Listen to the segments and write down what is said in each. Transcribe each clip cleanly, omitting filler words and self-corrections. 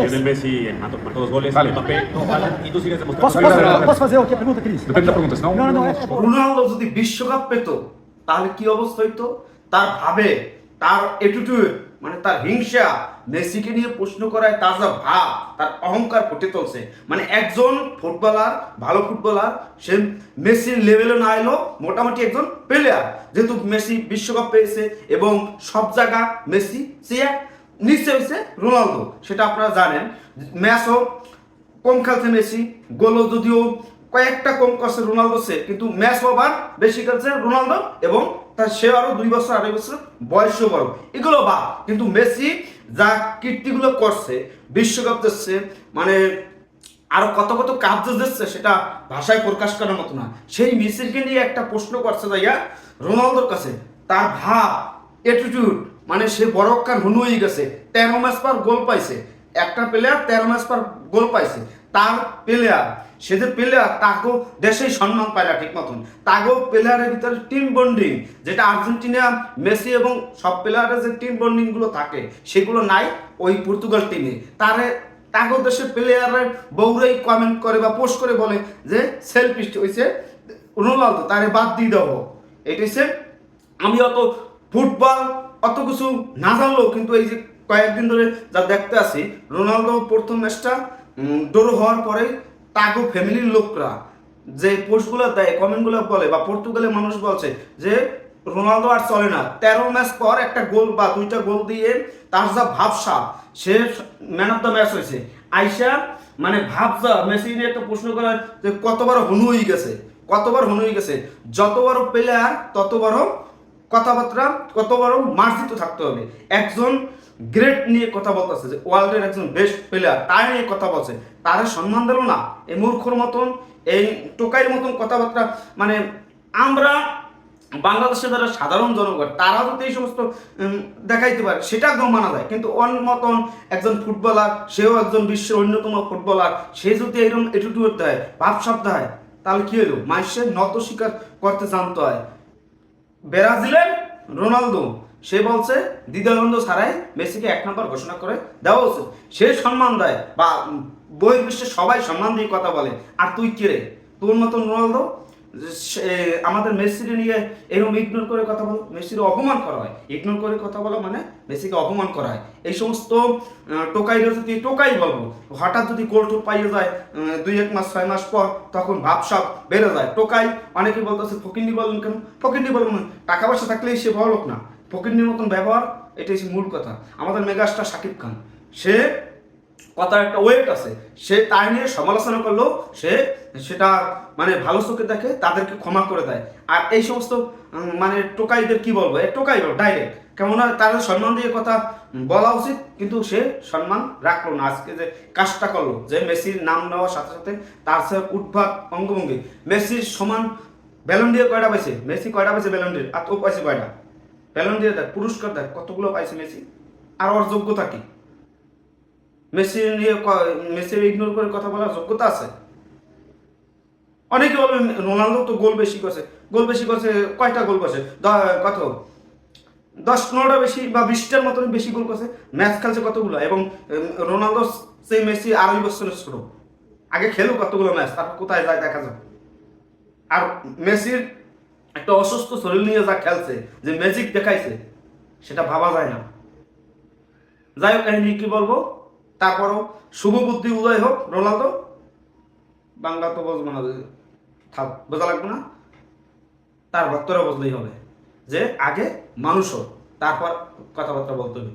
Lionel Messi ha fatto gol e Mbappé in tu siete Posso fazer outra pergunta, Cris? Depende da pergunta, senão. Não, é. Ronaldo যদি বিশ্বকাপ পেত তাহলে কি অবস্থা হইতো? তার ভাবে, তার অ্যাটিটিউড, মানে তার হিংসা, মেসিকে নিয়ে প্রশ্ন করায় তার যা ভাব, তার অহংকার ফুটে তুলছে। মানে একজন ফুটবলার, ভালো ফুটবলার, সে মেসির লেভেলে না এলো, মোটামুটি একজন প্লেয়ার, যেহেতু মেসি বিশ্বকাপ পেয়েছে এবং সব জায়গা মেসি সে নিচে হয়েছে রোনালদো, সেটা আপনারা জানেন। ম্যাচও কম খেলছে মেসি, গোলও যদিও কয়েকটা কম করছে রোনালদো সে, কিন্তু ম্যাচ ওভার বেশি খেলছে রোনালদো এবং তার সে আরো 2 বছর 2.5 বছর বয়সও বড়, এগুলো বা কিন্তু মেসি যা কীর্তিগুলো করছে, বিশ্বকাপ দিচ্ছে, মানে আরো কত কত কাজ দিচ্ছে, সেটা ভাষায় প্রকাশ করার মতো না। সেই মেসিকে নিয়ে একটা প্রশ্ন করছে যাইয়া রোনালদোর কাছে, তার ভাব, অ্যাটিটিউড, মানে সে বড় কান হুনু হয়ে গেছে। 13 ম্যাচ পর গোল পাইছে, একটা প্লেয়ার 13 ম্যাচ পর গোল পাইছে। তার প্লেয়ার, সে যে প্লেয়ার, তাকেও দেশেই সম্মান পায় না ঠিক মতন। তাকেও প্লেয়ারের ভিতরে টিম বন্ডিং, যেটা আর্জেন্টিনা মেসি এবং সব প্লেয়ারের যে টিম বন্ডিংগুলো থাকে সেগুলো নাই ওই পর্তুগাল টিমে। তাকেও দেশের প্লেয়ারের বউরাই কমেন্ট করে বা পোস্ট করে বলে যে সেলফিস্ট হয়েছে রোনালদো, তারে বাদ দিয়ে দেবো। এটা হচ্ছে, আমি অত ফুটবল অত কিছু না জানলেও কিন্তু এই যে কয়েকদিন ধরে যা দেখতে আসি, রোনালদো প্রথম ম্যাচটা ড্র হওয়ার পরে তাগো ফ্যামিলির লোকরা যে পোস্টগুলো দেয়, কমেন্টগুলো বলে, বা পর্তুগালের মানুষ বলছে যে রোনালদো আর চলে না। 13 ম্যাচ পর একটা গোল বা 2টা গোল দিয়ে তার যা ভাবসা, সে ম্যান অফ দ্য ম্যাচ হয়েছে। আইসা মানে ভাবসা মেসি নিয়ে একটা প্রশ্ন করা যে কতবার হনু হয়ে গেছে, কতবার হনু হয়ে গেছে। যত বড় প্লেয়ার তত বড় কথাবার্তা, কত বড় মার্জিত থাকতে হবে। একজন গ্রেট নিয়ে কথা বলতেছে, যে ওয়ার্ল্ডের একজন বেস্ট প্লেয়ার, তার নিয়ে কথা বলছে, তার সম্মান দিল না। এই মূর্খর মতন, এই টোকাইয়ের মতন কথাবার্তা, মানে আমরা বাংলাদেশের যারা সাধারণ জনগণ, তারা যদি এই সমস্ত দেখাইতে পারে সেটা একদম মানা যায়, কিন্তু অন্য মতন একজন ফুটবলার, সেও একজন বিশ্বের অন্যতম ফুটবলার, সে যদি এরকম অ্যাটিটিউড দেয়, ভাবসাব দেয়, তাহলে কি হলো? মানুষের নত স্বীকার করতে জানতে হয়। ব্রাজিলের রোনালদো, সে বলছে দ্বিধাদ্বন্দ্ব ছাড়াই মেসিকে 1 নম্বর ঘোষণা করে দেওয়া উচিত। সে সম্মান দেয়, বা বহির্বিশ্বের সবাই সম্মান দিয়ে কথা বলে। আর তুই কে রে? তোর মতন রোনালদো আমাদের মেসিকে নিয়ে এরকম ইগনোর করে কথা বলো, মেসির অপমান করা হয়। ইগনোর করে কথা বলো মানে মেসিকে অপমান করা হয়। এই সমস্ত টোকাইরা যদি টোকাই বলবো, হঠাৎ যদি গোল টোপ পাইয়ে যায় 2-1 মাস 6 মাস পর, তখন ভাবসাব বেড়ে যায়। টোকাই অনেকে বলতেছে ফকিন্নি বললেন কেন? ফকিন্নি বলবেন না, টাকা পয়সা থাকলেই সে বড় লোক না। ফকিন্নির মতন ব্যবহার, এটাই হচ্ছে মূল কথা। আমাদের মেগাস্টার শাকিব খান, সে কথার একটা ওয়েট আছে, সে তাই নিয়ে সমালোচনা করলেও সে সেটা মানে ভালো চোখে দেখে, তাদেরকে ক্ষমা করে দেয়। আর এই সমস্ত মানে টোকাইদের কি বলবো, টোকাই বল ডাইরেক্ট, কেমন হয় তাদের সম্মান দিয়ে কথা বলা উচিত, কিন্তু সে সম্মান রাখলো না। আজকে যে কাজটা করলো, যে মেসির নাম নেওয়ার সাথে সাথে তার সে উদ্ভাগ অঙ্গভঙ্গি, মেসির সমান ব্যালন দিয়ে কয়টা পাইছে মেসি, কয়টা পাইছে ব্যালন দিয়ে, আর ও পাইছে কয়টা? ব্যালন দিয়ে দেখ, পুরস্কার দেখ, কতগুলো পাইছে মেসি, আর ওর যোগ্যতা কি? মেসি নিয়ে মেসির ইগনোর করে কথা বলার যোগ্যতা আছে? অনেকে বলবে রোনালদো তো গোল বেশি করছে, কয়টা গোল করছে? কত 10-15টা বেশি বা 20টার মতন বেশি গোল করছে। ম্যাচ খেলছে কতগুলো, এবং রোনালদো সেই মেসি 2.5 বছরের ছোট, আগে খেলুক কতগুলো ম্যাচ, তারপর কোথায় যায় দেখা যাবে। আর মেসির একটা অসুস্থ শরীর নিয়ে যা খেলছে, যে ম্যাজিক দেখাইছে, সেটা ভাবা যায় না। যাই হোক, কাহিনী কি বলবো, তারপরও শুভ বুদ্ধি উদয় হোক রোনালদো। বাংলা তো বুঝবো না, থাক, বোঝা লাগবে না, তার ভক্তরা বুঝলেই হবে যে আগে মানুষ হোক, তারপর কথাবার্তা বলতে হবে।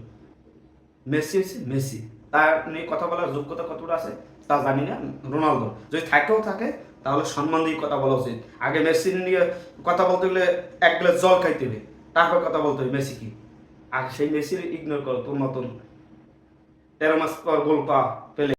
মেসি হচ্ছে মেসি, তার নিয়ে কথা বলার যোগ্যতা কতটা আছে তা জানি না। রোনালদো যদি থাকেও থাকে, তাহলে সম্মান দিয়ে কথা বলা উচিত। আগে মেসি নিয়ে কথা বলতে গেলে 1 গ্লাস জল খাইতে হবে, তারপর কথা বলতে হবে মেসি কি। আর সেই মেসির ইগনোর করো, তোর মতন 13 মাস পর গোল পা পেলে।